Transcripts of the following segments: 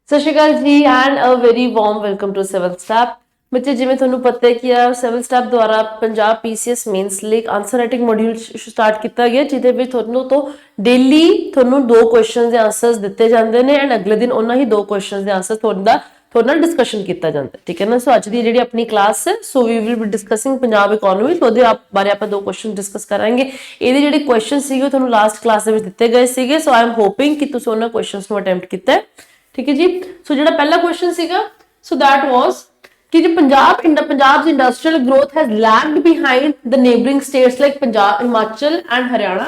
ਸਤਿ ਸ਼੍ਰੀ ਅਕਾਲ ਜੀ and a very warm welcome to civil staff. ਬੱਚੇ ਜਿਵੇਂ ਤੁਹਾਨੂੰ ਪਤਾ ਹੈ ਕਿ ਆ ਸਿਵਲ ਸਟਾਫ ਦੁਆਰਾ ਪੰਜਾਬ ਪੀਸੀਐਸ ਮੇਨਸ ਲਈ ਆਨਸਰ ਰਾਈਟਿੰਗ ਮੋਡਿਊਲ ਸਟਾਰਟ ਕੀਤਾ ਗਿਆ, ਜਿਹਦੇ ਵਿੱਚ ਤੁਹਾਨੂੰ ਤੋਂ ਡੇਲੀ ਤੁਹਾਨੂੰ 2 ਕੁਐਸਚਨਸ ਦੇ ਆਨਸਰਸ ਦਿੱਤੇ ਜਾਂਦੇ ਨੇ ਐਂਡ ਅਗਲੇ ਦਿਨ ਉਹਨਾਂ ਹੀ 2 ਕੁਐਸਚਨਸ ਦੇ ਆਨਸਰ ਤੁਹਾਡੇ ਨਾਲ ਡਿਸਕਸ਼ਨ ਕੀਤਾ ਜਾਂਦਾ ਹੈ। ਠੀਕ ਹੈ ਨਾ। ਸੋ ਅੱਜ ਦੀ ਜਿਹੜੀ ਆਪਣੀ ਕਲਾਸ ਹੈ, so we will be discussing Punjab economy. ਉਹਦੇ ਬਾਰੇ ਆਪਾਂ 2 ਕੁਐਸਚਨ ਡਿਸਕਸ ਕਰਾਂਗੇ। ਇਹਦੇ ਜਿਹੜੇ ਕੁਐਸਚਨ ਸੀਗੇ ਉਹ ਤੁਹਾਨੂੰ ਲਾਸਟ ਕਲਾਸ ਦੇ ਵਿੱਚ ਦਿੱਤੇ ਗਏ ਸੀਗੇ। ਸੋ ਆਈ ਐਮ ਹੋਪਿੰਗ ਕਿ ਤੁਸੀਂ ਉਹਨਾਂ ਕੁਐਸਚਨਸ ਨੂੰ ਅਟੈਂਪਟ ਕੀਤਾ ਹੈ। ठीक है जी। सो जो पहला क्वेश्चन सीगा, सो दैट वाज कि जो Punjab industrial growth has lagged behind the neighbouring states like Punjab, Himachal and Haryana,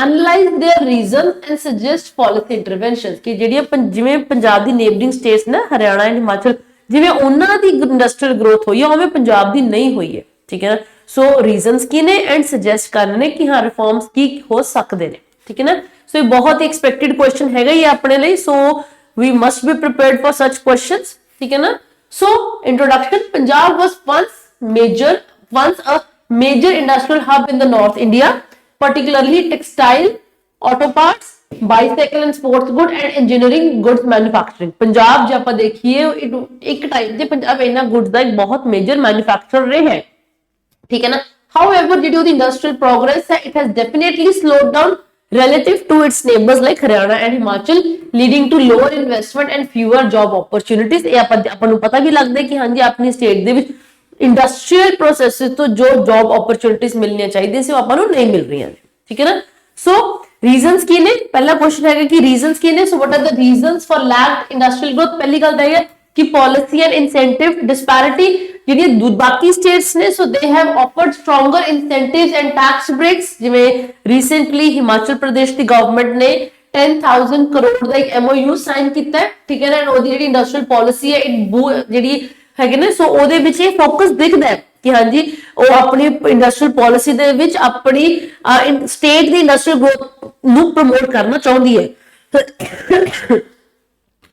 analyse there reasons and suggest policy interventions. कि ਜਿਹੜੀ ਜਿਵੇਂ ਪੰਜਾਬ ਦੀ ਨੇਬਰਿੰਗ ਸਟੇਟਸ ਨੇ ਹਰਿਆਣਾ ਐਂਡ ਹਿਮਾਚਲ, ਜਿਵੇਂ ਉਹਨਾਂ ਦੀ ਇੰਡਸਟਰੀਅਲ ਗਰੋਥ ਹੋਈ ਹੈ ਉਵੇਂ ਪੰਜਾਬ ਦੀ ਨਹੀਂ ਹੋਈ ਹੈ। ਠੀਕ ਹੈ ਨਾ। ਸੋ ਰੀਜ਼ਨਸ ਕੀ ਨੇ ਐਂਡ ਸਜੈਸਟ ਕਰਨੇ ਨੇ ਕਿ ਹਾਂ ਰਿਫਾਰਮਸ ਕੀ ਹੋ ਸਕਦੇ ਨੇ। ਠੀਕ ਹੈ ਨਾ। ਸੋ ਇਹ ਬਹੁਤ ਹੀ ਐਕਸਪੈਕਟਡ ਕੁਐਸਚਨ ਹੈਗਾ ਹੀ ਆਪਣੇ ਲਈ। ਸੋ we must be prepared for such questions. ठीक है ना। So introduction, Punjab was once a major industrial hub in the North India, particularly textile, auto parts, bicycle and sports good and engineering goods manufacturing। Punjab जे ਆਪਾਂ देखिए एक time ਤੇ पंजाब ਇਹਨਾਂ goods ਦਾ ਇੱਕ ਬਹੁਤ major manufacturer ਰਿਹਾ ਹੈ। ठीक है ना। However, due to the industrial progress, it has definitely slowed down relative to its neighbors like Haryana and Himachal, leading to lower investment and fewer job opportunities। ਇਹ ਆਪਾਂ ਨੂੰ ਪਤਾ ਵੀ ਲੱਗਦਾ ਕਿ ਹਾਂਜੀ ਆਪਣੀ ਸਟੇਟ ਦੇ ਵਿੱਚ ਇੰਡਸਟਰੀਅਲ ਪ੍ਰੋਸੈਸਸ ਤੋਂ ਜੋ ਜੌਬ ਓਪਰਚੁਨਿਟੀਜ਼ ਮਿਲਣੀਆਂ ਚਾਹੀਦੀਆਂ ਸੀ ਉਹ ਆਪਾਂ ਨੂੰ ਨਹੀਂ ਮਿਲ ਰਹੀਆਂ ਨੇ। ਠੀਕ ਹੈ ਨਾ। ਸੋ ਰੀਜ਼ਨਸ ਕੀ ਨੇ? ਪਹਿਲਾ ਕੁਐਸਚਨ ਹੈਗਾ ਕਿ ਰੀਜ਼ਨਸ ਕੀ ਨੇ। So what are the reasons for lagged industrial growth. ਪਹਿਲੀ ਗੱਲ ਤਾਂ ਇਹ ਹੈ ਕਿ ਪॉलिसी एंड इंसेंटिव डिस्पैरिटी। ਜਿਹੜੀਆਂ ਬਾਕੀ ਸਟੇਟਸ ਨੇ so they have offered stronger incentives and tax breaks. ਜਿਵੇਂ ਰੀਸੈਂਟਲੀ ਹਿਮਾਚਲ ਪ੍ਰਦੇਸ਼ ਦੀ ਗਵਰਨਮੈਂਟ ਨੇ 10,000 ਕਰੋੜ ਦਾ ਇੱਕ MOU ਸਾਈਨ ਕੀਤਾ ਹੈ। ਠੀਕ ਹੈ ਨਾ। ਉਹਦੀ ਜਿਹੜੀ ਇੰਡਸਟਰੀਅਲ ਪਾਲਿਸੀ ਹੈ ਜਿਹੜੀ ਹੈਗੇ ਨੇ ਸੋ ਉਹਦੇ ਵਿੱਚ ਇਹ ਫੋਕਸ ਦਿਖਦਾ ਹੈ ਕਿ ਹਾਂਜੀ ਉਹ ਆਪਣੀ ਇੰਡਸਟਰੀਅਲ ਪਾਲਿਸੀ ਦੇ ਵਿੱਚ ਆਪਣੀ ਸਟੇਟ ਦੀ ਇੰਡਸਟਰੀਅਲ ਗਰੋਥ ਨੂੰ ਪ੍ਰਮੋਟ ਕਰਨਾ ਚਾਹੁੰਦੀ ਹੈ।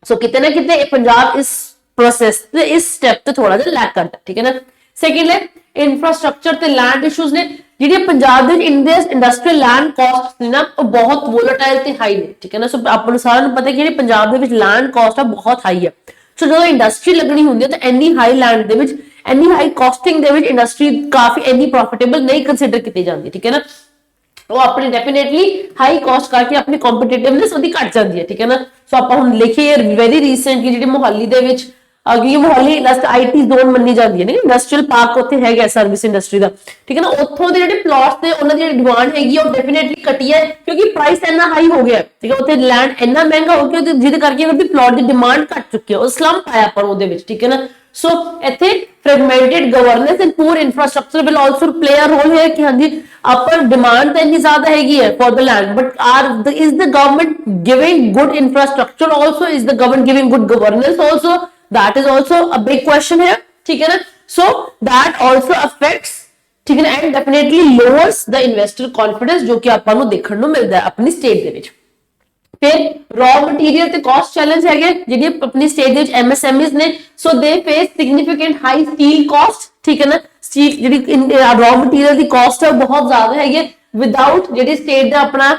ਸੋ ਕਿਤੇ ਨਾ ਕਿਤੇ ਇਹ ਪੰਜਾਬ ਇਸ प्रोसेस इस स्टेप ਤੇ ਥੋੜਾ ਜਿਹਾ ਲੈਕ ਕਰਦਾ। ਠੀਕ ਹੈ ਨਾ। ਸੈਕੰਡ ਹੈ ਇਨਫਰਾਸਟ੍ਰਕਚਰ ਤੇ ਲੈਂਡ ਇਸ਼ੂਜ਼ ਨੇ। ਜਿਹੜੀ ਪੰਜਾਬ ਦੇ ਇੰਡਸਟਰੀਅਲ ਲੈਂਡ ਕਾਸਟ ਨੇ ਨਾ ਉਹ ਬਹੁਤ ਵੋਲੇਟਾਈਲ ਤੇ ਹਾਈ ਨੇ। ਠੀਕ ਹੈ ਨਾ। ਸੋ ਆਪਾਂ ਨੂੰ ਸਾਰਿਆਂ ਨੂੰ ਪਤਾ ਕਿ ਜਿਹੜੀ ਪੰਜਾਬ ਦੇ ਵਿੱਚ ਲੈਂਡ ਕਾਸਟ ਆ ਬਹੁਤ ਹਾਈ ਹੈ। ਸੋ ਜਦੋਂ ਇੰਡਸਟਰੀ ਲੱਗਣੀ ਹੁੰਦੀ ਹੈ ਤਾਂ ਇੰਨੀ ਹਾਈ ਲੈਂਡ ਦੇ ਵਿੱਚ ਇੰਨੀ ਹਾਈ ਕਾਸਟਿੰਗ ਦੇ ਵਿੱਚ ਇੰਡਸਟਰੀ ਕਾਫੀ ਇੰਨੀ ਪ੍ਰੋਫਿਟੇਬਲ ਨਹੀਂ ਕੰਸੀਡਰ ਕੀਤੀ ਜਾਂਦੀ। ਠੀਕ ਹੈ ਨਾ। ਉਹ ਆਪਣੀ ਡੈਫੀਨੇਟਲੀ ਹਾਈ ਕਾਸਟ ਕਰਕੇ ਆਪਣੀ ਕੰਪੀਟੀਟਿਵਨੈਸ ਉਹਦੀ ਘਟ ਜਾਂਦੀ ਹੈ। ਠੀਕ ਹੈ ਨਾ। ਸੋ ਆਪਾਂ ਹੁਣ ਲਿਖੀਏ ਵੈਰੀ ਰੀਸੈਂਟਲੀ ਜਿਹੜੀ ਮੁਹਾਲੀ ਦੇ ਵਿੱਚ ਅਗੀ ਮੁਹਾਲੀ ਆਈਟੀ ਜ਼ੋਨ ਮੰਨੀ ਜਾਂਦੀ ਹੈ ਨਾ, ਇੰਡਸਟਰੀਅਲ ਪਾਰਕ ਉੱਥੇ ਹੈਗਾ ਸਰਵਿਸ ਇੰਡਸਟਰੀ ਦਾ। ਠੀਕ ਹੈ ਨਾ। ਉੱਥੋਂ ਦੇ ਜਿਹੜੇ ਪਲਾਟਸ ਤੇ ਉਹਨਾਂ ਦੀ ਜਿਹੜੀ ਡਿਮਾਂਡ ਹੈਗੀ ਉਹ ਡੈਫੀਨੇਟਲੀ ਘਟੀ ਹੈ ਕਿਉਂਕਿ ਪ੍ਰਾਈਸ ਇੰਨਾ ਹਾਈ ਹੋ ਗਿਆ। ਠੀਕ ਹੈ। ਉੱਥੇ ਲੈਂਡ ਇੰਨਾ ਮਹਿੰਗਾ ਹੋ ਗਿਆ ਜਿਹਦੇ ਕਰਕੇ ਉਹਦੀ ਪਲਾਟ ਦੀ ਡਿਮਾਂਡ ਘਟ ਚੁੱਕੀ ਹੈ। ਉਹ ਸਲੰਪ ਆਇਆ ਪਰ ਉਹਦੇ ਵਿੱਚ। ਠੀਕ ਹੈ ਨਾ। ਸੋ ਇੱਥੇ fragmented governance and poor infrastructure will also play a role here कि हाँ जी upper demand तो इतनी ज़्यादा हैगी है for the land, but is the government giving good infrastructure also? Is the government giving good governance also? That is also a big question here। ठीक है ना। So that also affects, ठीक है ना, and definitely lowers the investor confidence जो कि ਆਪਾਂ ਨੂੰ ਦੇਖਣ ਨੂੰ ਮਿਲਦਾ ਹੈ ਆਪਣੀ ਸਟੇਟ ਦੇ ਵਿੱਚ। फिर रॉ मटीरियल ਤੇ ਕਾਸਟ ਚੈਲੰਜ ਹੈਗੇ ਜਿਹੜੀ ਆਪਣੀ ਸਟੇਟ ਦੇ ਵਿੱਚ MSMEs ਨੇ so they face significant high steel cost. ਠੀਕ ਹੈ ਨਾ। ਸਟੀਲ ਜਿਹੜੀ ਰॉ ਮਟੀਰੀਅਲ ਦੀ ਕਾਸਟ ਹੈ ਬਹੁਤ ਜ਼ਿਆਦਾ ਹੈਗੀ ਹੈ ਵਿਦਆਊਟ ਜਿਹੜੀ ਸਟੇਟ ਦਾ ਆਪਣਾ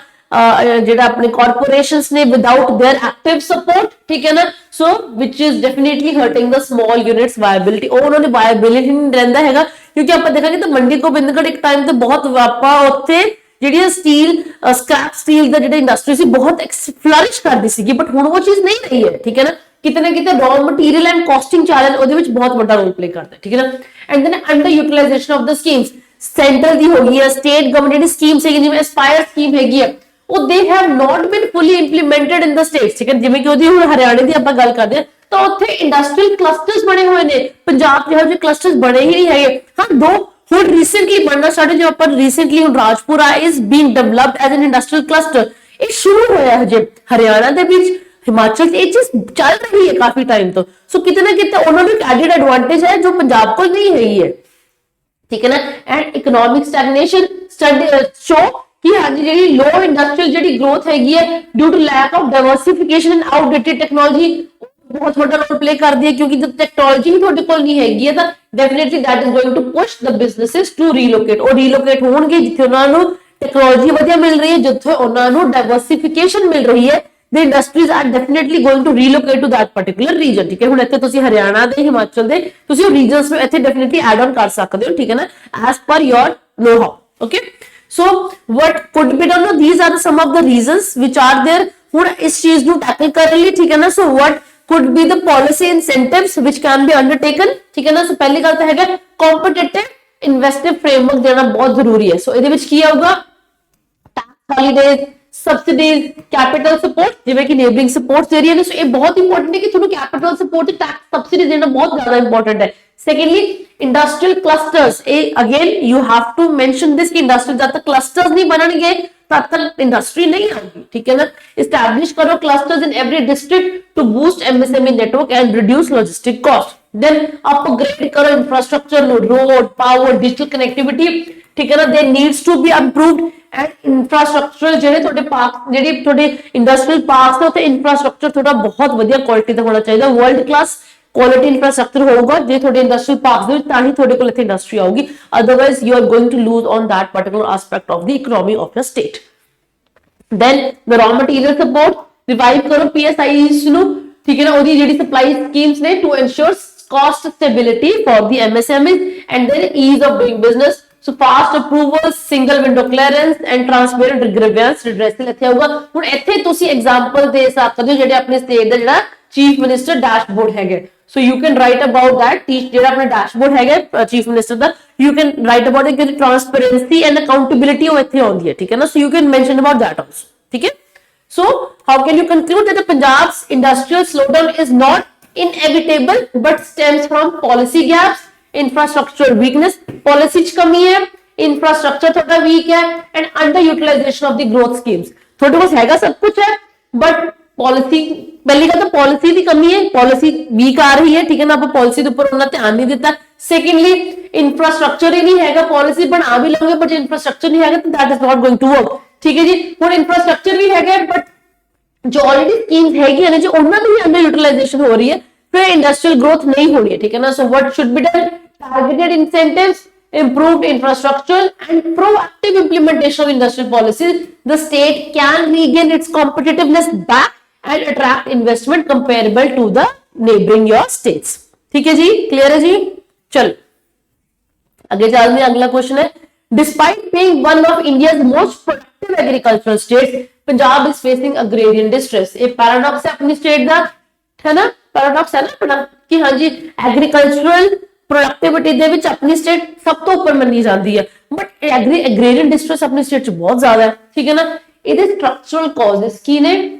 ਜਿਹੜਾ ਆਪਣੇ ਕਾਰਪੋਰੇਸ਼ਨਸ ਨੇ ਵਿਦਆਊਟ देयर ਐਕਟਿਵ ਸਪੋਰਟ। ਠੀਕ ਹੈ ਨਾ। So which is definitely hurting the small units viability. ਉਹ ਉਹਨਾਂ ਦੀ ਵਾਇਬਿਲਿਟੀ ਨਹੀਂ ਰਹਿੰਦਾ ਹੈਗਾ ਕਿਉਂਕਿ ਆਪਾਂ ਦੇਖਾਂਗੇ ਤਾਂ ਮੰਡੀ ਗੋਬਿੰਦਗੜ੍ਹ ਇੱਕ ਟਾਈਮ ਤੇ ਬਹੁਤ ਆਪਾਂ ਉੱਥੇ ਜਿਹੜੀ ਸਟੀਲ ਸਕ੍ਰੈਪ ਸਟੀਲ ਦਾ ਜਿਹੜਾ ਇੰਡਸਟਰੀ ਸੀ ਬਹੁਤ ਫਲਰਿਸ਼ ਕਰਦੀ ਸੀਗੀ ਬਟ ਹੁਣ ਉਹ ਚੀਜ਼ ਨਹੀਂ ਰਹੀ ਹੈ। ਠੀਕ ਹੈ ਨਾ। ਕਿਤੇ ਨਾ ਕਿਤੇ raw material and casting challenge ਉਹਦੇ ਵਿੱਚ ਬਹੁਤ ਵੱਡਾ ਰੋਲ ਪਲੇ ਕਰਦਾ ਹੈ। ਠੀਕ ਹੈ ਨਾ। And then under utilization of the schemes. Centre ਦੀ ਹੋ ਗਈ ਹੈ, ਸਟੇਟ ਗਵਰਨਮੈਂਟ ਜਿਹੜੀ ਸਕੀਮਸ ਹੈਗੀ ਜਿਵੇਂ ਐਸਪਾਇਰ ਸਕੀਮ ਹੈਗੀ ਹੈ ਉਹ they have not been fully implemented in the states. ਠੀਕ ਹੈ। ਜਿਵੇਂ ਕਿ ਉਹਦੀ ਹੁਣ ਹਰਿਆਣੇ ਦੀ ਆਪਾਂ ਗੱਲ ਕਰਦੇ ਹਾਂ ਤਾਂ ਉੱਥੇ ਇੰਡਸਟਰੀਅਲ ਕਲਸਟਰਸ ਬਣੇ ਹੋਏ ਨੇ। ਪੰਜਾਬ ਜਿਹੋ ਜਿਹੇ ਕਲਸਟਰਸ ਬਣੇ ਹੀ ਨਹੀਂ ਹੈਗੇ। ਹਾਂ ਦੋ ਹੁਣ ਰੀਸੈਂਟਲੀ ਬਣਨਾ ਸਾਡੇ ਜੋ ਆਪਾਂ ਰੀਸੈਂਟਲੀ ਹੁਣ Rajpura is being developed as an industrial cluster. ਇਹ ਸ਼ੁਰੂ ਹੋਇਆ ਹਜੇ ਹਰਿਆਣਾ ਦੇ ਵਿੱਚ, ਹਿਮਾਚਲ ਇਹ ਚੀਜ਼ ਚੱਲ ਰਹੀ ਹੈ ਕਾਫੀ ਟਾਈਮ ਤੋਂ। ਸੋ ਕਿਤੇ ਨਾ ਕਿਤੇ ਉਹਨਾਂ ਨੂੰ ਇੱਕ ਐਡਿਡ ਐਡਵਾਂਟੇਜ ਹੈ ਜੋ ਪੰਜਾਬ ਕੋਲ ਨਹੀਂ ਹੈਗੀ ਹੈ। ਠੀਕ ਹੈ ਨਾ। ਐਂਡ ਇਕਨੋਮਿਕ ਸਟੈਗਨੇਸ਼ਨ ਸ਼ੋ ਕਿ ਹਾਂਜੀ ਜਿਹੜੀ ਲੋ ਇੰਡਸਟਰੀਅਲ ਜਿਹੜੀ ਗਰੋਥ ਹੈਗੀ ਹੈ due to lack of diversification and outdated technology ਬਹੁਤ ਵੱਡਾ ਰੋਲ ਪਲੇ ਕਰਦੀ ਹੈ ਕਿਉਂਕਿ ਜਦ ਟੈਕਨੋਲੋਜੀ ਹੀ ਤੁਹਾਡੇ ਕੋਲ ਨਹੀਂ ਹੈਗੀ ਹੈ ਤਾਂ definitely that is going to push the businesses to relocate. ਉਹ ਰੀਲੋਕੇਟ ਹੋਣਗੇ ਜਿੱਥੇ ਉਹਨਾਂ ਨੂੰ ਟੈਕਨੋਲੋਜੀ ਵਧੀਆ ਮਿਲ ਰਹੀ ਹੈ, ਜਿੱਥੇ ਉਹਨਾਂ ਨੂੰ ਡਾਇਵਰਸਿਫਿਕੇਸ਼ਨ ਮਿਲ ਰਹੀ ਹੈ, the industries are definitely going to relocate to that particular region, ठीक है। ਹੁਣ ਇੱਥੇ ਤੁਸੀਂ ਹਰਿਆਣਾ ਦੇ, ਹਿਮਾਚਲ ਦੇ, ਤੁਸੀਂ ਉਹ regions ਨੂੰ ਇੱਥੇ definitely add on ਕਰ ਸਕਦੇ ਹੋ, ठीक है ना, as per your know how, okay। So what could be done, these are some of the reasons which are there। ਹੁਣ ਇਸ ਚੀਜ਼ ਨੂੰ tackle ਕਰਨ ਲਈ, ठीक है ना, so what could be the policy incentives which can be undertaken, ठीक है ना। so ਪਹਿਲੀ ਗੱਲ ਤਾਂ ਹੈਗਾ competitive investive framework ਦੇਣਾ ਬਹੁਤ ਜ਼ਰੂਰੀ ਹੈ। so ਇਹਦੇ ਵਿੱਚ ਕੀ ਆਊਗਾ, tax holidays, subsidies, capital support, ਜਿਵੇਂ ਕਿ neighboring supports ਦੇ ਰਹੀਆਂ ਨੇ। ਸੋ ਇਹ ਬਹੁਤ ਇੰਪੋਰਟੈਂਟ ਹੈ ਕਿ ਤੁਹਾਨੂੰ capital support ਤੇ tax subsidies ਦੇਣਾ ਬਹੁਤ ਜ਼ਿਆਦਾ ਇੰਪੋਰਟੈਂਟ ਹੈ। secondly industrial clusters, ਇਹ again you have to mention this ਕਿ industrial ਜਦ ਤੱਕ clusters ਨਹੀਂ ਬਣਨਗੇ तब तक इंडस्ट्री नहीं आएगी, ठीक है ना। Establish करो clusters in every district to boost MSME network and reduce logistic cost। Then upgrade करो infrastructure, road, power, digital connectivity, ठीक है ना। There needs to be improved and infrastructure ਜਿਹੜੇ ਤੁਹਾਡੇ ਪਾਰਕ, ਜਿਹੜੀ ਤੁਹਾਡੇ ਇੰਡਸਟਰੀਅਲ ਪਾਰਕਸ ਨੇ, ਉੱਥੇ ਇੰਫਰਾਸਟ੍ਰਕਚਰ ਤੁਹਾਡਾ ਬਹੁਤ ਵਧੀਆ ਕੁਆਲਿਟੀ ਦਾ ਹੋਣਾ ਚਾਹੀਦਾ, ਵਰਲਡ ਕਲਾਸ quality infrastructure ਹੋਊਗਾ ਜੇ ਤੁਹਾਡੇ ਇੰਡਸਟਰੀਅਲ ਪਾਰਕਸ ਦੇ ਵਿੱਚ, ਤਾਂ ਹੀ ਤੁਹਾਡੇ ਕੋਲ ਇੱਥੇ ਇੰਡਸਟਰੀ ਆਊਗੀ। Otherwise you are going to lose on that particular aspect of the economy of your state। then the raw material support, revive ਕਰੋ PSIs ਨੂੰ, ਠੀਕ ਹੈ ਨਾ, ਉਹਦੀ ਜਿਹੜੀ ਸਪਲਾਈ ਸਕੀਮਸ ਨੇ to ensure cost stability for the MSMEs and then ease of doing business। so fast approvals, single window clearance and transparent grievance redressal ਇੱਥੇ ਆਊਗਾ। ਹੁਣ ਇੱਥੇ ਤੁਸੀਂ ਐਗਜ਼ਾਮਪਲ ਦੇ ਸਕਦੇ ਹੋ ਜਿਹੜੇ ਆਪਣੇ ਸਟੇਟ ਦਾ ਜਿਹੜਾ ਚੀਫ ਮਿਨਿਸਟਰ ਡੈਸ਼ਬੋਰਡ ਹੈਗੇ। so you can write about that, ਜਿਹੜਾ ਆਪਣਾ ਡੈਸ਼ਬੋਰਡ ਹੈਗਾ chief minister the, you can write about it, ਕਿ transparency and accountability ਉਹ ਇੱਥੇ ਆਉਂਦੀ ਹੈ, ਠੀਕ ਹੈ ਨਾ। so you can mention about that also, ਠੀਕ ਹੈ। so how can you conclude that the Punjab's industrial slowdown is not inevitable but stems from policy gaps, infrastructure weakness, policy ਚ ਕਮੀ ਹੈ, infrastructure ਤੁਹਾਡਾ weak ਹੈ and underutilization of the growth schemes। ਤੁਹਾਡੇ ਕੋਲ ਹੈਗਾ ਸਭ ਕੁਝ ਹੈ but policy, ਪਹਿਲੀ ਗੱਲ ਤਾਂ policy ਦੀ ਕਮੀ ਹੈ, policy weak ਆ ਰਹੀ ਹੈ, ਠੀਕ ਹੈ ਨਾ, ਆਪਾਂ policy ਦੇ ਉੱਪਰ ਉਹਨਾਂ ਧਿਆਨ ਨਹੀਂ ਦਿੱਤਾ। secondly infrastructure ਹੀ ਨਹੀਂ ਹੈਗਾ, policy ਬਣਾ ਵੀ ਲਓਗੇ but infrastructure ਨਹੀਂ ਹੈਗਾ ਤਾਂ that is not going to work, ਠੀਕ ਹੈ ਜੀ। ਹੁਣ infrastructure ਵੀ ਹੈਗਾ but ਜੋ already schemes ਹੈਗੀਆਂ ਨੇ, ਜੋ ਉਹਨਾਂ ਦੀ ਅੰਡਰ ਯੂਟਿਲਾਈਜੇਸ਼ਨ ਹੋ ਰਹੀ ਹੈ, ਫਿਰ ਇੰਡਸਟਰੀਅਲ ਗਰੋਥ ਨਹੀਂ ਹੋਣੀ ਹੈ, ਠੀਕ ਹੈ ਨਾ। so what should be done, targeted incentives, improved infrastructure and proactive implementation of industrial policies, the state can regain its competitiveness back and attract investment comparable to the neighboring your states। ठीक है जी, clear है जी। चल आगे चलते हैं, अगला question है, despite being one of India's most productive agricultural states, Punjab is facing agrarian distress। ये पैराडॉक्स है अपनी स्टेट का, है ना, पैराडॉक्स है ना कि हाँ जी एग्रीकल्चरल प्रोडक्टिविटी ਦੇ ਵਿੱਚ ਆਪਣੀ ਸਟੇਟ ਸਭ ਤੋਂ ਉੱਪਰ ਮੰਨੀ ਜਾਂਦੀ ਹੈ ਬਟ ਐਗਰੀਰੀਅਨ ਡਿਸਟ੍ਰੈਸ ਆਪਣੀ ਸਟੇਟ 'ਚ ਬਹੁਤ ਜ਼ਿਆਦਾ ਹੈ, ਠੀਕ ਹੈ ਨਾ। ਇਹਦੇ ਸਟਰਕਚਰਲ ਕਾਜ਼ਸ ਕੀ ਨੇ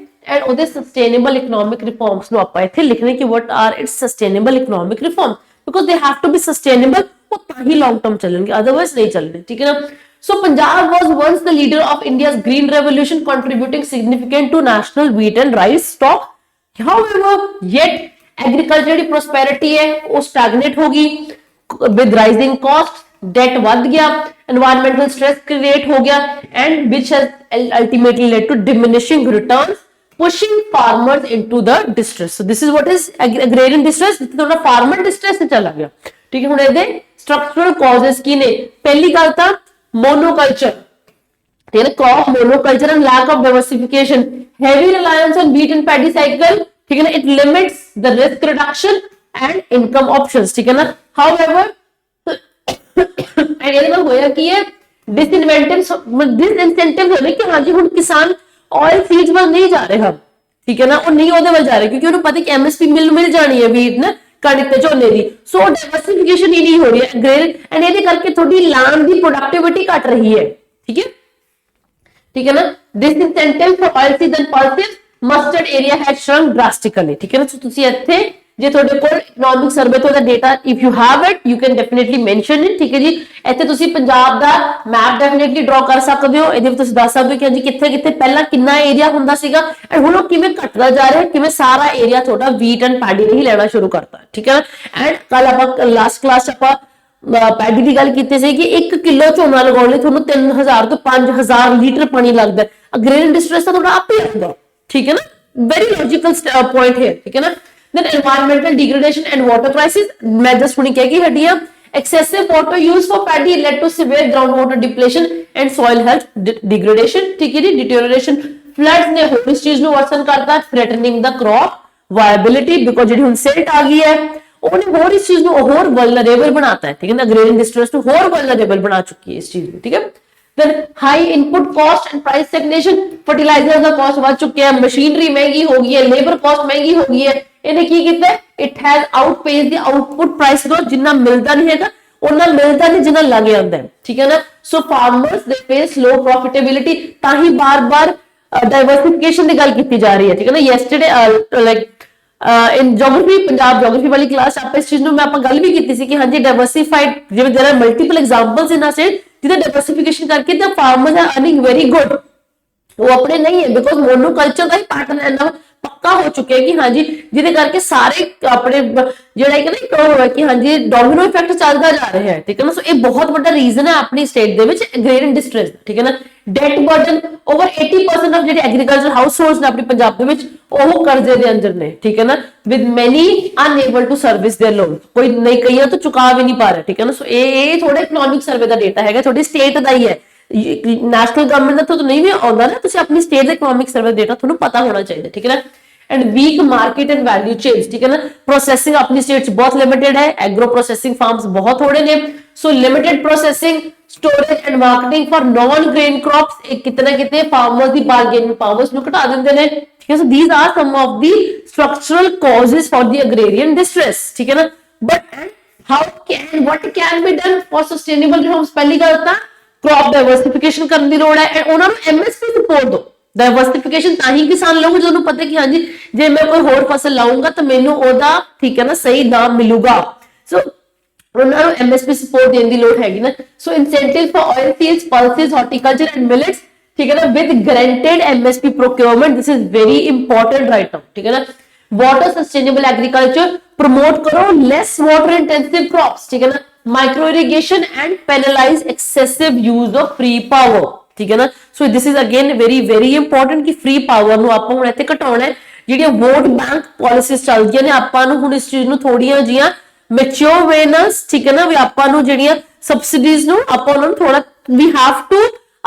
ਐਂਡ ਉਹਦੇ ਸਸਟੇਨੇਬਲ ਇਕਨੋਮਿਕ ਰਿਫਾਰਮਸ ਨੂੰ ਆਪਾਂ ਇੱਥੇ ਲਿਖਣੇ ਕਿ what are its sustainable economic reforms, because they have to be sustainable, ਉਹ ਤਾਂ ਹੀ ਲੌਂਗ ਟਰਮ ਚੱਲਣਗੇ, ਅਦਰਵਾਈਜ਼ ਨਹੀਂ ਚੱਲਣੇ, ਠੀਕ ਹੈ ਨਾ। So Punjab was once the leader of India's green revolution, contributing significant to national wheat and rice stock। However, yet agriculture की prosperity है वो stagnate होगी with rising cost, debt बढ़ गया, environmental stress create हो गया and which has ultimately led to diminishing returns, pushing farmers into the distress। So this is what is agrarian distress, थोड़ा farmer distress से चला गया, ठीक है। हुणे दे structural causes की ने, पहली गल तां monoculture, ठीक है, crop monoculture and lack of diversification, heavy reliance on wheat and paddy cycle, ठीक है ना, it limits the risk reduction and income options, ठीक है ना। however and ਇਹਦੇ ਨਾਲ ਹੋਇਆ ਕੀ ਹੈ, disincentive ਹੋਣੇ ਕਿ ਹਾਂਜੀ ਹੁਣ ਕਿਸਾਨ oil seeds ਵੱਲ ਨਹੀਂ ਜਾ ਰਹੇ ਹਨ, ਠੀਕ ਹੈ ਨਾ, ਉਹ ਨਹੀਂ ਉਹਦੇ ਵੱਲ ਜਾ ਰਹੇ ਕਿਉਂਕਿ ਉਹਨੂੰ ਪਤਾ ਕਿ MSP ਮਿਲ ਜਾਣੀ ਹੈ ਵੀਟ ਨਾ ਕਣਕ ਤੇ ਝੋਨੇ ਦੀ। ਸੋ ਡਾਈਵਰਸਿਫਿਕੇਸ਼ਨ ਹੀ ਨਹੀਂ ਹੋ ਰਹੀ ਹੈ ਗ੍ਰੇਨ ਐਂਡ ਇਹਦੇ ਕਰਕੇ ਤੁਹਾਡੀ ਲੈਂਡ ਦੀ ਪ੍ਰੋਡਕਟਿਵਿਟੀ ਘਟ ਰਹੀ ਹੈ, ਠੀਕ ਹੈ, ठीक है ना। disincentive for oilseeds and pulses, mustard area has shrunk drastically, ठीक है ना। so ਤੁਸੀਂ ਇੱਥੇ ਜੇ ਤੁਹਾਡੇ ਕੋਲ ਇਕਨੋਮਿਕ ਸਰਵੇ ਤੋਂ ਦਾ data if you have it you can definitely mention it, ਠੀਕ ਹੈ ਜੀ। ਇੱਥੇ ਤੁਸੀਂ ਪੰਜਾਬ ਦਾ ਮੈਪ ਡੈਫੀਨਿਟਲੀ ਡਰਾ ਕਰ ਸਕਦੇ ਹੋ, ਇਹਦੇ ਵਿੱਚ ਤੁਸੀਂ ਦੱਸ ਸਕਦੇ ਹੋ ਕਿ ਹਾਂਜੀ ਕਿੱਥੇ ਕਿੱਥੇ ਪਹਿਲਾਂ ਕਿੰਨਾ ਏਰੀਆ ਹੁੰਦਾ ਸੀਗਾ ਐਂਡ ਹੁਣ ਉਹ ਕਿਵੇਂ ਘਟਦਾ ਜਾ ਰਿਹਾ, ਕਿਵੇਂ ਸਾਰਾ ਏਰੀਆ ਤੁਹਾਡਾ ਵੀਟ ਐਂਡ ਪੈਡੀ ਹੀ ਲੈਣਾ ਸ਼ੁਰੂ ਕਰਤਾ, ਠੀਕ ਹੈ ਨਾ। ਐਂਡ ਕੱਲ ਆਪਾਂ ਲਾਸਟ ਕਲਾਸ ਆਪਾਂ ਪੈਡੀ ਦੀ ਗੱਲ ਕੀਤੀ ਸੀ ਕਿ 1 ਕਿਲੋ ਝੋਨਾ ਲਗਾਉਣ ਲਈ ਤੁਹਾਨੂੰ 3000 ਤੋਂ 5000 ਲੀਟਰ ਪਾਣੀ ਲੱਗਦਾ ਹੈ, ਅਗਰੇਨ ਡਿਸਟ੍ਰੈਸ ਤਾਂ ਤੁਹਾਡਾ ਆਪੇ ਆਉਂਦਾ, ਠੀਕ ਹੈ ਨਾ। ਵੈਰੀ ਲੌਜੀਕਲ ਪੁਆਇੰਟ ਹੈ, ਠੀਕ ਹੈ ਨਾ। then environmental degradation and water crisis, मैं just हुनी कह के हटी है, excessive water use for paddy led to severe groundwater depletion and soil health degradation, ठीक है जी, deterioration। फ्लड्स ने होर इस चीज ਨੂੰ ਵਰਸਨ ਕਰਤਾ, ਥ੍ਰੈਟਨਿੰਗ ਦਾ ਕ੍ਰੌਪ ਵਾਇਬਿਲਿਟੀ, ਬਿਕੋਜ਼ ਜਿਹੜੀ ਹੁਣ ਸਿਲਟ ਆ ਗਈ ਹੈ ਉਹਨੇ ਹੋਰ ਇਸ ਚੀਜ਼ ਨੂੰ ਹੋਰ ਵਲਨਰੇਬਲ ਬਣਾਤਾ ਹੈ, ਠੀਕ ਹੈ ਨਾ, ਅਗਰੇਰੀਅਨ ਡਿਸਟ੍ਰੈਸ ਨੂੰ ਹੋਰ ਵਲਨਰੇਬਲ ਬਣਾ ਚੁੱਕੀ ਹੈ ਇਸ ਚੀਜ਼ ਨੂੰ, ਠੀਕ ਹੈ। then high input cost and price stagnation, fertilizer the cost ਵੱਧ ਚੁੱਕਿਆ ਹੈ, ਮਸ਼ੀਨਰੀ ਮਹਿੰਗੀ ਹੋ ਗਈ ਹੈ, ਲੇਬਰ cost ਮਹਿੰਗੀ ਹੋ ਗਈ ਹੈ, ਇਹਨੇ ਕੀ ਕੀਤਾ, it has outpaced the output price growth, ਜਿੰਨਾ ਮਿਲਦਾ ਨਹੀਂ ਹੈਗਾ ਉਹਨਾਂ ਮਿਲਦਾ ਨਹੀਂ ਜਿੰਨਾ ਲੱਗ ਜਾਂਦਾ ਹੈ, ਠੀਕ ਹੈ ਨਾ। ਸੋ ਫਾਰਮਰਸ ਦੇ ਫੇਸ ਲੋ ਪ੍ਰੋਫਿਟੇਬਿਲਿਟੀ, ਤਾਂ ਹੀ ਬਾਰ-ਬਾਰ ਡਾਈਵਰਸਿਫਿਕੇਸ਼ਨ ਦੀ ਗੱਲ ਕੀਤੀ ਜਾ ਰਹੀ ਹੈ, ਠੀਕ ਹੈ ਨਾ। Yesterday like in geography, Punjab geography ਵਾਲੀ ਕਲਾਸ ਆਪਾਂ ਇਸ ਚੀਜ਼ ਨੂੰ ਆਪਾਂ ਗੱਲ ਵੀ ਕੀਤੀ ਸੀ ਕਿ ਹਾਂਜੀ ਡਾਈਵਰਸਿਫਾਈਡ, ਜਿਵੇਂ there are multiple examples in our state ਜਿਹਦੇ ਡਾਈਵਰਸਿਫਿਕੇਸ਼ਨ ਕਰਕੇ ਤਾਂ farmers are earning very good, ਉਹ ਆਪਣੇ ਨਹੀਂ ਹੈ ਬਿਕੋਜ਼ ਮੋਨੋਕਲਚਰ ਦਾ ਹੀ ਪੈਟਰਨ ਇੰਨਾ ਪੱਕਾ ਹੋ ਚੁੱਕਿਆ ਕਿ ਹਾਂਜੀ ਜਿਹਦੇ ਕਰਕੇ ਸਾਰੇ ਆਪਣੇ ਜਿਹੜਾ ਇੱਕ ਨਾ ਇੱਕ ਹੋਇਆ ਕਿ ਹਾਂਜੀ ਡੋਮਿਨੋ ਇਫੈਕਟ ਚੱਲਦਾ ਜਾ ਰਿਹਾ ਹੈ, ਠੀਕ ਹੈ ਨਾ। ਸੋ ਇਹ ਬਹੁਤ ਵੱਡਾ ਰੀਜ਼ਨ ਹੈ ਆਪਣੀ ਸਟੇਟ ਦੇ ਵਿੱਚ ਅਗਰੇਰੀਅਨ ਡਿਸਟ੍ਰੈਸ, ਠੀਕ ਹੈ ਨਾ। ਡੈਟ ਬਰਡਨ ਓਵਰ 80% ਆਫ ਜਿਹੜੇ ਐਗਰੀਕਲਚਰ ਹਾਊਸ ਹੋਲਡਸ ਨੇ ਆਪਣੀ ਪੰਜਾਬ ਦੇ ਵਿੱਚ ਉਹ ਕਰਜ਼ੇ ਦੇ ਅੰਦਰ ਨੇ, ਠੀਕ ਹੈ ਨਾ, ਵਿਦ ਮੈਨੀ ਅਨਏਬਲ ਟੂ ਸਰਵਿਸ देयर ਲੋਨ, ਕੋਈ ਨਹੀਂ ਕਈਆਂ ਤੋਂ ਚੁਕਾ ਵੀ ਨਹੀਂ ਪਾ ਰਿਹਾ, ਠੀਕ ਹੈ ਨਾ। ਸੋ ਇਹ ਥੋੜਾ ਇਕਨੋਮਿਕ ਸਰਵੇ ਦਾ ਡੇਟਾ ਹੈਗਾ, ਤੁਹਾਡੀ ਸਟੇਟ ਦਾ ਹੀ ਹੈ, ਨੈਸ਼ਨਲ ਗਵਰਨਮੈਂਟ ਦਾ ਤੁਹਾਨੂੰ ਨਹੀਂ ਵੀ ਆਉਂਦਾ ਨਾ, ਤੁਸੀਂ ਆਪਣੀ ਸਟੇਟ ਦਾ ਇਕਨੋਮਿਕ ਸਰਵੇ ਡੇਟਾ ਤੁਹਾਨੂੰ ਪਤਾ ਹੋਣਾ ਚਾਹੀਦਾ, ਠੀਕ ਹੈ ਨਾ। And weak market and value chains, ਠੀਕ ਹੈ ਨਾ, ਪ੍ਰੋਸੈਸਿੰਗ ਆਪਣੀ ਸਟੇਟ 'ਚ ਬਹੁਤ ਲਿਮਿਟਡ ਹੈ, ਐਗਰੋ ਪ੍ਰੋਸੈਸਿੰਗ ਫਾਰਮਸ ਬਹੁਤ ਥੋੜੇ ਨੇ, so limited processing storage and marketing for non grain crops, ਇਹ ਕਿਤੇ ਨਾ ਕਿਤੇ farmers ਦੀ bargaining powers ਨੂੰ ਘਟਾ ਦਿੰਦੇ ਨੇ, ਠੀਕ ਹੈ। so these are some of the structural causes for the agrarian distress, ਠੀਕ ਹੈ ਨਾ। but what can be done for sustainable reforms, ਪਹਿਲੀ ਗੱਲ ਤਾਂ crop diversification ਕਰਨ ਦੀ ਲੋੜ ਹੈ, ਐਂਡ ਉਹਨਾਂ ਨੂੰ MSP support ਦੋ। ਡਾਈਵਰਸਿਫਿਕੇਸ਼ਨ ਤਾਂ ਹੀ ਕਿਸਾਨ ਲੋਕ ਜਦੋਂ ਪਤਾ ਕਿ ਹਾਂਜੀ ਜੇ ਮੈਂ ਕੋਈ ਹੋਰ ਫਸਲ ਲਾਉਂਗਾ ਤਾਂ ਮੈਨੂੰ ਉਹਦਾ ਠੀਕ ਹੈ ਨਾ ਸਹੀ ਦਾਮ ਮਿਲੂਗਾ, ਸੋ ਉਹਨਾਂ ਨੂੰ MSP ਸਪੋਰਟ ਦੇਣ ਦੀ ਲੋੜ ਹੈਗੀ ਨਾ। So incentive for oil seeds, pulses, horticulture and millets, ਠੀਕ ਹੈ ਨਾ, with granted MSP procurement, this is very important right now, ਠੀਕ ਹੈ ਨਾ। water sustainable agriculture promote करो, less water intensive crops, ठीक है ना, micro irrigation and penalize excessive use of free power, ठीक है ना। so this is again very important ਕਿ free power ਨੂੰ ਆਪਾਂ ਹੁਣ ਇੱਥੇ ਘਟਾਉਣਾ ਹੈ। ਜਿਹੜੀਆਂ ਵੋਟ ਬੈਂਕ ਪਾਲਿਸੀਜ਼ ਚੱਲਦੀਆਂ ਨੇ ਆਪਾਂ ਨੂੰ ਹੁਣ ਇਸ ਚੀਜ਼ ਨੂੰ ਥੋੜੀਆਂ ਜੀਆਂ ਮੈਚੁਰ ਵੇ ਨਾਲ, ਠੀਕ ਹੈ ਨਾ, ਵੀ ਆਪਾਂ ਨੂੰ ਜਿਹੜੀਆਂ ਸਬਸਿਡੀਜ਼ ਨੂੰ ਆਪਾਂ ਉਹਨਾਂ ਨੂੰ ਥੋੜਾ ਵੀ ਹੈਵ ਟੂ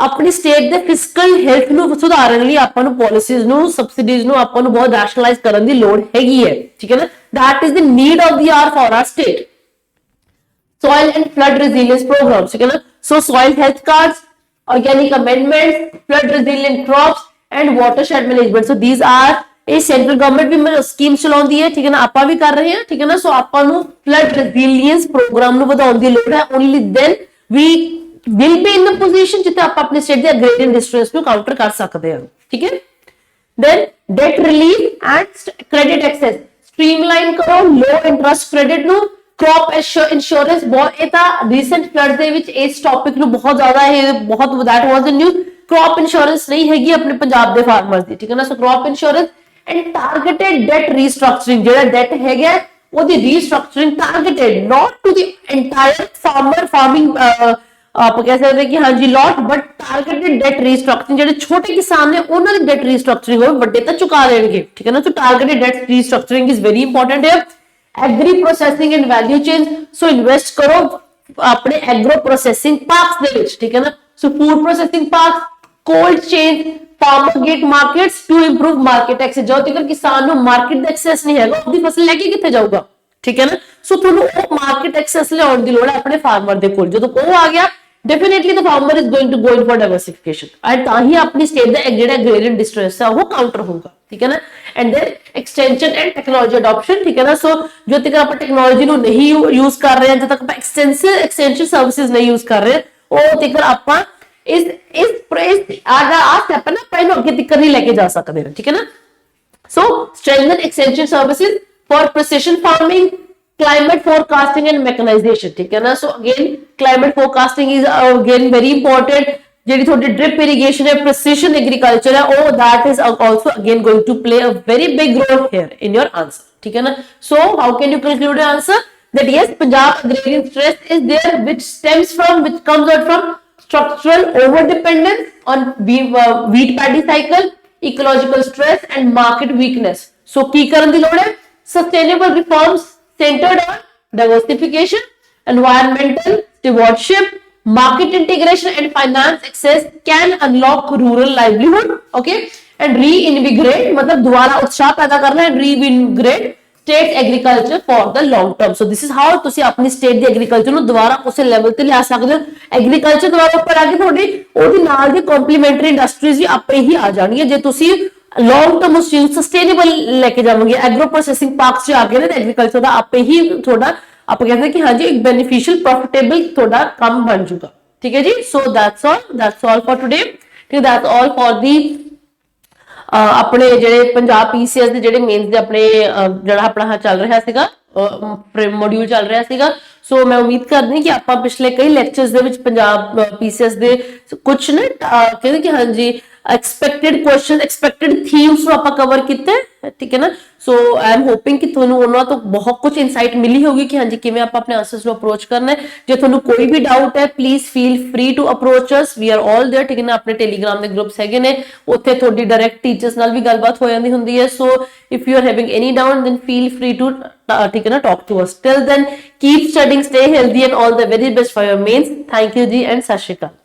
ਆਪਣੀ ਸਟੇਟ ਦੇ ਫਿਸਕਲ ਹੈਲਥ ਨੂੰ ਸੁਧਾਰਨ ਲਈ ਆਪਾਂ ਨੂੰ ਪਾਲਿਸੀਜ਼ ਨੂੰ ਸਬਸਿਡੀਜ਼ ਨੂੰ ਆਪਾਂ ਨੂੰ ਬਹੁਤ ਰੈਸ਼ਨਲਾਈਜ਼ ਕਰਨ ਦੀ ਲੋੜ ਹੈਗੀ ਹੈ, ਠੀਕ ਹੈ ਨਾ। that is the need of the hour for our state. soil and flood resilience programs, ਠੀਕ ਹੈ ਨਾ। so soil health cards, organic amendments, flood resilient crops and watershed management, so these are ਇਹ ਸੈਂਟਰਲ ਗਵਰਨਮੈਂਟ ਵੀ scheme ਚਲਾਉਂਦੀ ਹੈ, ਠੀਕ ਹੈ ਨਾ, ਆਪਾਂ ਵੀ ਕਰ ਰਹੇ ਹਾਂ, ਠੀਕ ਹੈ ਨਾ। ਸੋ ਆਪਾਂ ਨੂੰ ਫਲੱਡ ਰੈਜ਼ਿਲੀਅੰਸ ਪ੍ਰੋਗਰਾਮ ਨੂੰ ਵਧਾਉਣ ਦੀ ਲੋੜ ਹੈ, only then we will be in the position ਜਿੱਥੇ ਆਪਾਂ ਆਪਣੇ ਸਟੇਟ ਦੇ ਅਗਰੇਰੀਅਨ ਡਿਸਟ੍ਰੈਸ ਨੂੰ ਕਾਊਂਟਰ ਕਰ ਸਕਦੇ ਹਾਂ, ਠੀਕ ਹੈ। then debt relief and credit access, streamline ਕਰੋ low interest credit ਨੂੰ, crop insurance ਬਹੁਤ, ਇਹ ਤਾਂ recent flood ਦੇ ਵਿੱਚ ਇਸ ਟੌਪਿਕ ਨੂੰ ਬਹੁਤ ਜ਼ਿਆਦਾ ਇਹ ਬਹੁਤ that was the news, crop insurance ਨਹੀਂ ਹੈਗੀ ਆਪਣੇ ਪੰਜਾਬ ਦੇ ਫਾਰਮਰਸ ਦੀ, ਠੀਕ ਹੈ ਨਾ। ਸੋ crop insurance and targeted debt restructuring, ਜਿਹੜਾ debt ਹੈਗਾ ਉਹਦੀ restructuring targeted, not to the entire farming ਆਪਾਂ ਕਹਿ ਸਕਦੇ ਕਿ ਹਾਂਜੀ lot, but targeted debt restructuring, ਜਿਹੜੇ ਛੋਟੇ ਕਿਸਾਨ ਨੇ ਉਹਨਾਂ ਦੀ debt restructuring ਹੋਵੇ, ਵੱਡੇ ਤਾਂ ਚੁਕਾ ਦੇਣਗੇ, ਠੀਕ ਹੈ ਨਾ। so targeted debt restructuring is very important here. agri processing and value chain, so invest ਕਰੋ ਆਪਣੇ agro processing parks ਦੇ ਵਿੱਚ, ਠੀਕ ਹੈ ਨਾ। so food processing parks, cold chain, farmer gate markets to improve market access, ਜਦੋਂ ਤੱਕ ਕਿਸਾਨ ਨੂੰ ਮਾਰਕੀਟ ਦਾ ਐਕਸੈਸ ਨਹੀਂ ਹੈਗਾ ਉਹਦੀ ਫਸਲ ਲੈ ਕੇ ਕਿੱਥੇ ਜਾਊਗਾ, ਠੀਕ ਹੈ ਨਾ। ਸੋ ਤੁਹਾਨੂੰ ਉਹ ਮਾਰਕੀਟ ਐਕਸੈਸ ਲਿਆਉਣ ਦੀ ਲੋੜ ਹੈ ਆਪਣੇ ਫਾਰਮਰ ਦੇ ਕੋਲ, ਜਦੋਂ ਉਹ ਆ ਗਿਆ definitely the farmer is going to go in for diversification, and ਤਾਂ ਹੀ ਆਪਣੀ ਸਟੇਟ ਦਾ ਜਿਹੜਾ agrarian distress ਹੈ ਉਹ ਕਾਊਂਟਰ ਹੋਊਗਾ, ਠੀਕ ਹੈ ਨਾ। and then extension and technology adoption, ਠੀਕ ਹੈ ਨਾ। ਸੋ ਜਦੋਂ ਤੱਕ ਆਪਾਂ ਟੈਕਨੋਲੋਜੀ ਨੂੰ ਨਹੀਂ ਯੂਜ਼ ਕਰ ਰਹੇ ਹਾਂ, ਜਦੋਂ ਤੱਕ ਆਪਾਂ extension services ਨਹੀਂ ਯੂਜ਼ ਕਰ ਰਹੇ, ਉਹ ਤੱਕ ਆਪਾਂ ਇਸ ਆ ਸਟੈਪ ਨਾ ਪਹਿਲਾਂ ਅੱਗੇ ਤੱਕ ਨਹੀਂ ਲੈ ਕੇ ਜਾ ਸਕਦੇ, ਠੀਕ ਹੈ ਨਾ। ਸੋ strengthen extension services for precision farming, climate forecasting and mechanization, ठीक है ना। so again climate forecasting is again very important, ਜਿਹੜੀ ਤੁਹਾਡੀ drip irrigation है, precision agriculture है, oh that is also again going to play a very big role here in your answer, ठीक है ना। so how can you conclude your answer that yes, Punjab agrarian stress is there, which comes out from structural over dependence on wheat paddy cycle, ecological stress and market weakness. so ਕੀ ਕਰਨ ਦੀ ਲੋੜ ਹੈ, sustainable reforms centered on diversification, environmental stewardship, market integration and finance access can unlock rural livelihood, okay, and reinvigorate मतलब दोबारा उत्साह पैदा करना and reinvigorate state agriculture for the long term. So this is how ਤੁਸੀਂ ਆਪਣੀ state ਦੀ agriculture ਨੂੰ ਦੁਬਾਰਾ ਉਸੇ ਲੈਵਲ ਤੇ ਲਿਆ ਸਕਦੇ ਹੋ। agriculture ਦੁਬਾਰਾ ਉੱਪਰ ਆ ਕੇ ਤੁਹਾਡੀ ਉਹਦੇ ਨਾਲ ਦੀ complementary ਇੰਡਸਟਰੀਜ਼ ਵੀ ਆਪੇ ਹੀ ਆ ਜਾਣਗੀਆਂ ਜੇ ਤੁਸੀਂ ਲੌਂਗ ਟਰਮ ਉਸ ਚੀਜ਼ ਸਸਟੇਨੇਬਲ ਲੈ ਕੇ ਜਾਵਾਂਗੇ। ਐਗਰੋ ਪ੍ਰੋਸੈਸਿੰਗ ਪਾਰਕਸ ਚ ਆ ਗਏ ਨੇ ਤੇ ਐਗਰੀਕਲਚਰ ਦਾ ਆਪੇ ਹੀ ਤੁਹਾਡਾ ਆਪਾਂ ਕਹਿੰਦੇ ਕਿ ਹਾਂਜੀ ਇੱਕ ਬੈਨੀਫੀਸ਼ੀਅਲ ਪ੍ਰੋਫਿਟੇਬਲ ਤੁਹਾਡਾ ਕੰਮ ਬਣ ਜਾਊਗਾ। ਠੀਕ ਹੈ ਜੀ। ਸੋ that's all for today। ਠੀਕ that's all for the ਆਪਣੇ ਜਿਹੜੇ ਪੰਜਾਬ ਪੀਸੀਐਸ ਦੇ ਜਿਹੜੇ ਮੇਨਸ ਦੇ ਆਪਣੇ ਜਿਹੜਾ ਆਪਣਾ ਚੱਲ ਰਿਹਾ ਸੀਗਾ ਮੋਡਿਊਲ ਚੱਲ ਰਿਹਾ ਸੀਗਾ। ਸੋ ਮੈਂ ਉਮੀਦ ਕਰਦੀ ਕਿ ਆਪਾਂ ਪਿਛਲੇ ਕਈ ਲੈਕਚਰਸ ਦੇ ਵਿੱਚ ਪੰਜਾਬ ਪੀਸੀਐਸ ਦੇ ਕੁਝ ਨੇ ਕਹਿੰਦੇ ਕਿ ਹਾਂਜੀ ਐਕਸਪੈਕਟਡ ਕੁਐਸਚਨ ਐਕਸਪੈਕਟਡ ਥੀਮਸ ਨੂੰ ਆਪਾਂ ਕਵਰ ਕੀਤੇ। ਠੀਕ ਹੈ ਨਾ। ਸੋ ਆਈ ਐਮ ਹੋਪਿੰਗ ਕਿ ਤੁਹਾਨੂੰ ਉਹਨਾਂ ਤੋਂ ਬਹੁਤ ਕੁਝ ਇਨਸਾਈਟ ਮਿਲੀ ਹੋਗੀ ਕਿ ਹਾਂਜੀ ਕਿਵੇਂ ਆਪਾਂ ਆਪਣੇ ਆਨਸਰਸ ਨੂੰ ਅਪਰੋਚ ਕਰਨਾ ਹੈ। ਜੇ ਤੁਹਾਨੂੰ ਕੋਈ ਵੀ ਡਾਊਟ ਹੈ please feel free to approach us, we are all there. ਠੀਕ ਹੈ ਨਾ। ਆਪਣੇ ਟੈਲੀਗ੍ਰਾਮ ਦੇ ਗਰੁੱਪਸ ਹੈਗੇ ਨੇ, ਉੱਥੇ ਤੁਹਾਡੀ ਡਾਇਰੈਕਟ ਟੀਚਰਸ ਨਾਲ ਵੀ ਗੱਲਬਾਤ ਹੋ ਜਾਂਦੀ ਹੁੰਦੀ ਹੈ। ਸੋ if you are having any doubt then feel free to ਠੀਕ ਹੈ ਨਾ talk to us. Till then keep studying, stay healthy and all the very best for your mains. Thank you ਜੀ and ਸਤਿ ਸ਼੍ਰੀ ਅਕਾਲ।